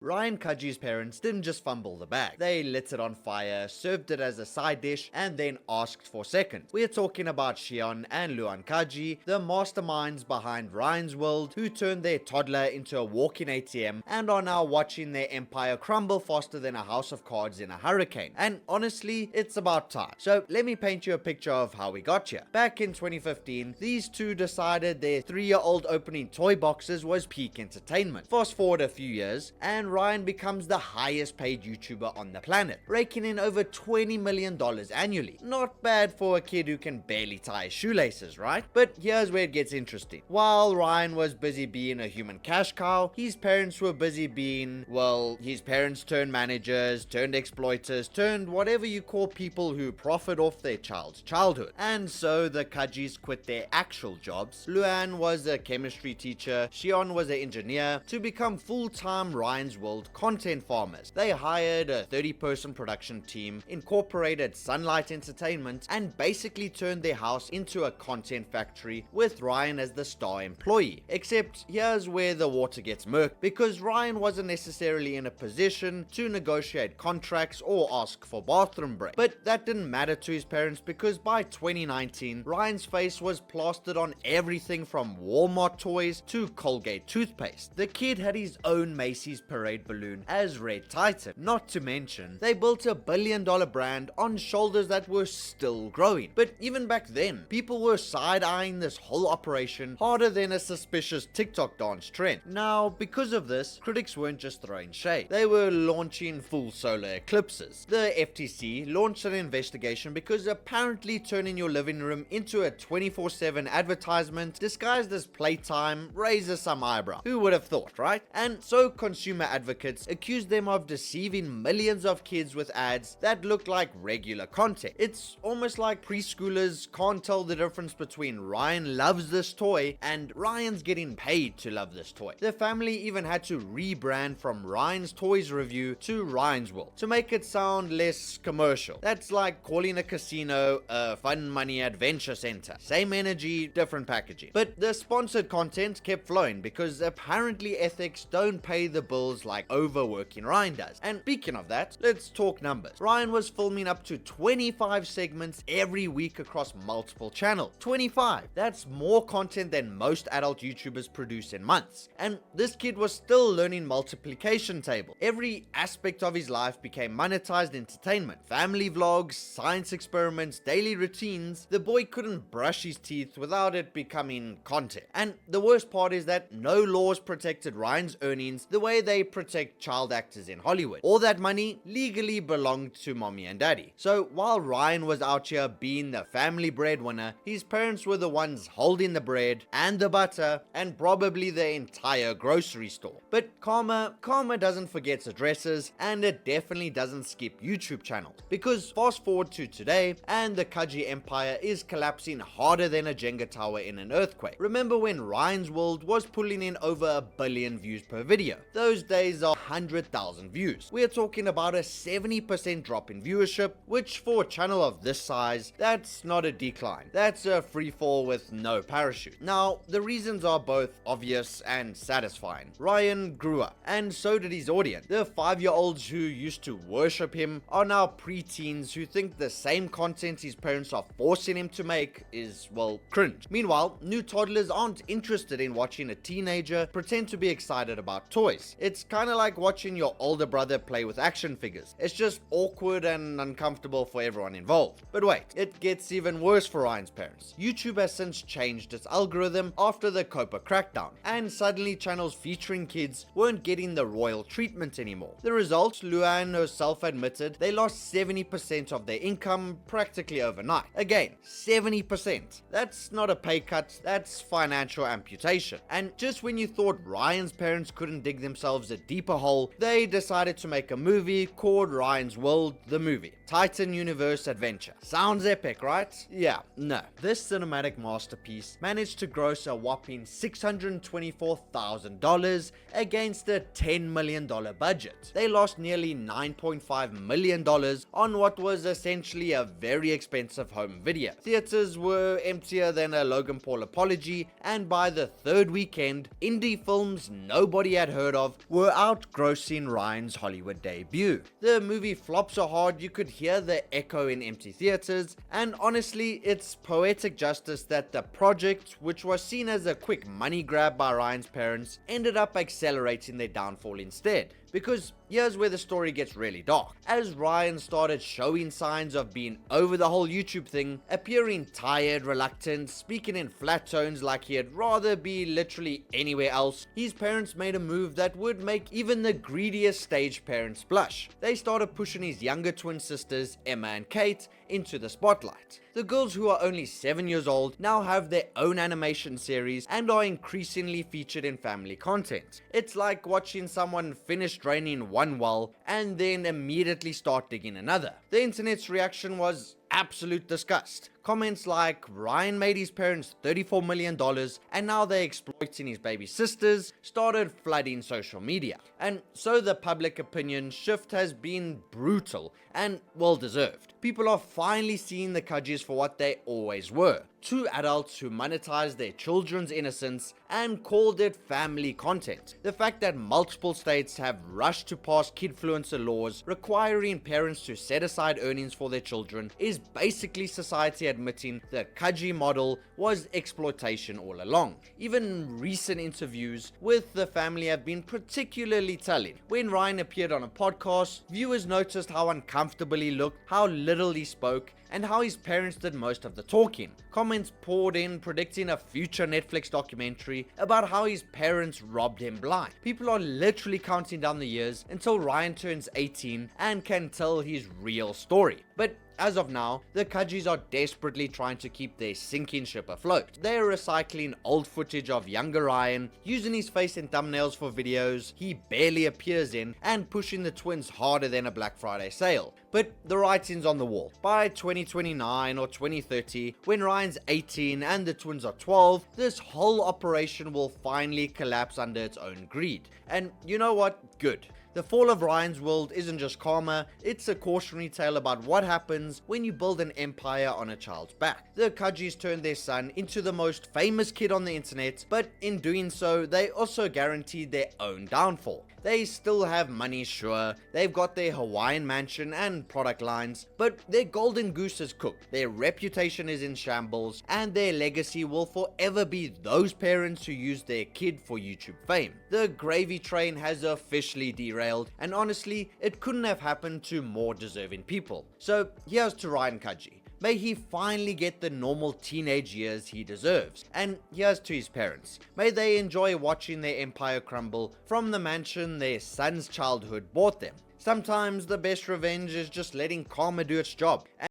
Ryan Kaji's parents didn't just fumble the bag. They lit it on fire, served it as a side dish, and then asked for seconds. We're talking about Shion and Luan Kaji, the masterminds behind Ryan's World, who turned their toddler into a walking ATM and are now watching their empire crumble faster than a house of cards in a hurricane. And honestly, it's about time. So let me paint you a picture of how we got here. Back in 2015, these two decided their 3-year-old opening toy boxes was peak entertainment. Fast forward a few years, and Ryan becomes the highest paid YouTuber on the planet, raking in over $20 million annually. Not bad for a kid who can barely tie his shoelaces, right? But here's where it gets interesting. While Ryan was busy being a human cash cow, his parents were busy being, well, his parents turned managers, turned exploiters, turned whatever you call people who profit off their child's childhood. And so the Kajis quit their actual jobs. Luan was a chemistry teacher, Shion was an engineer, to become full-time Ryan's World content farmers. They hired a 30-person production team, incorporated Sunlight Entertainment, and basically turned their house into a content factory with Ryan as the star employee. Except here's where the water gets murky, because Ryan wasn't necessarily in a position to negotiate contracts or ask for bathroom breaks. But that didn't matter to his parents, because by 2019, Ryan's face was plastered on everything from Walmart toys to Colgate toothpaste. The kid had his own Macy's parade balloon as Red Titan. Not to mention, they built a billion-dollar brand on shoulders that were still growing. But even back then, people were side-eyeing this whole operation harder than a suspicious TikTok dance trend. Now, because of this, critics weren't just throwing shade. They were launching full solar eclipses. The FTC launched an investigation because apparently turning your living room into a 24/7 advertisement disguised as playtime raises some eyebrow. Who would have thought, right? And so consumer advocates accused them of deceiving millions of kids with ads that look like regular content. It's almost like preschoolers can't tell the difference between Ryan loves this toy and Ryan's getting paid to love this toy. The family even had to rebrand from Ryan's Toys Review to Ryan's World to make it sound less commercial. That's like calling a casino a fun money adventure center. Same energy, different packaging. But the sponsored content kept flowing because apparently ethics don't pay the bills like overworking Ryan does. And speaking of that, let's talk numbers. Ryan was filming up to 25 segments every week across multiple channels. 25! That's more content than most adult YouTubers produce in months. And this kid was still learning multiplication table. Every aspect of his life became monetized entertainment. Family vlogs, science experiments, daily routines. The boy couldn't brush his teeth without it becoming content. And the worst part is that no laws protected Ryan's earnings the way they protect child actors in Hollywood. All that money legally belonged to mommy and daddy. So while Ryan was out here being the family breadwinner, his parents were the ones holding the bread and the butter and probably the entire grocery store. But karma doesn't forget addresses, and it definitely doesn't skip YouTube channels. Because fast forward to today, and the Kaji empire is collapsing harder than a Jenga tower in an earthquake. Remember when Ryan's World was pulling in over 1 billion views per video? Those days are 100,000 views. We're talking about a 70% drop in viewership, which for a channel of this size, that's not a decline. That's a free fall with no parachute. Now, the reasons are both obvious and satisfying. Ryan grew up, and so did his audience. The 5-year-olds who used to worship him are now preteens who think the same content his parents are forcing him to make is, well, cringe. Meanwhile, new toddlers aren't interested in watching a teenager pretend to be excited about toys. It's kind of like watching your older brother play with action figures. It's just awkward and uncomfortable for everyone involved. But wait, it gets even worse for Ryan's parents. YouTube has since changed its algorithm after the Copa crackdown, and suddenly channels featuring kids weren't getting the royal treatment anymore. The result, Luan herself admitted, they lost 70% of their income practically overnight. Again, 70%. That's not a pay cut, that's financial amputation. And just when you thought Ryan's parents couldn't dig themselves a deeper hole, they decided to make a movie called Ryan's World, the movie. Titan Universe Adventure. Sounds epic, right? Yeah, no. This cinematic masterpiece managed to gross a whopping $624,000 against a $10 million budget. They lost nearly $9.5 million on what was essentially a very expensive home video. Theaters were emptier than a Logan Paul apology, and by the third weekend, indie films nobody had heard of were outgrossing Ryan's Hollywood debut. The movie flopped so hard you could hear the echo in empty theaters, and honestly, it's poetic justice that the project, which was seen as a quick money grab by Ryan's parents, ended up accelerating their downfall instead. Because here's where the story gets really dark. As Ryan started showing signs of being over the whole YouTube thing, appearing tired, reluctant, speaking in flat tones like he'd rather be literally anywhere else, his parents made a move that would make even the greediest stage parents blush. They started pushing his younger twin sisters, Emma and Kate, into the spotlight. The girls, who are only 7 years old, now have their own animation series and are increasingly featured in family content. It's like watching someone finish draining one well and then immediately start digging another. The internet's reaction was absolute disgust. Comments like, Ryan made his parents $34 million and now they're exploiting his baby sisters, started flooding social media. And so the public opinion shift has been brutal and well deserved. People are finally seeing the Kajis for what they always were. Two adults who monetized their children's innocence and called it family content. The fact that multiple states have rushed to pass kidfluencer laws requiring parents to set aside earnings for their children is basically society admitting the Kaji model was exploitation all along. Even recent interviews with the family have been particularly telling. When Ryan appeared on a podcast, viewers noticed how uncomfortable he looked, how little he spoke, and how his parents did most of the talking. Comments poured in predicting a future Netflix documentary about how his parents robbed him blind. People are literally counting down the years until Ryan turns 18 and can tell his real story. But as of now, the Kajis are desperately trying to keep their sinking ship afloat. They are recycling old footage of younger Ryan, using his face in thumbnails for videos he barely appears in, and pushing the twins harder than a Black Friday sale. But the writing's on the wall. By 2029 or 2030, when Ryan's 18 and the twins are 12, this whole operation will finally collapse under its own greed. And you know what? Good. The fall of Ryan's world isn't just karma, it's a cautionary tale about what happens when you build an empire on a child's back. The Kajis turned their son into the most famous kid on the internet, but in doing so, they also guaranteed their own downfall. They still have money, sure, they've got their Hawaiian mansion and product lines, but their golden goose is cooked, their reputation is in shambles, and their legacy will forever be those parents who used their kid for YouTube fame. The gravy train has officially derailed, and honestly, it couldn't have happened to more deserving people. So here's to Ryan Kaji. May he finally get the normal teenage years he deserves. And here's to his parents. May they enjoy watching their empire crumble from the mansion their son's childhood bought them. Sometimes the best revenge is just letting karma do its job.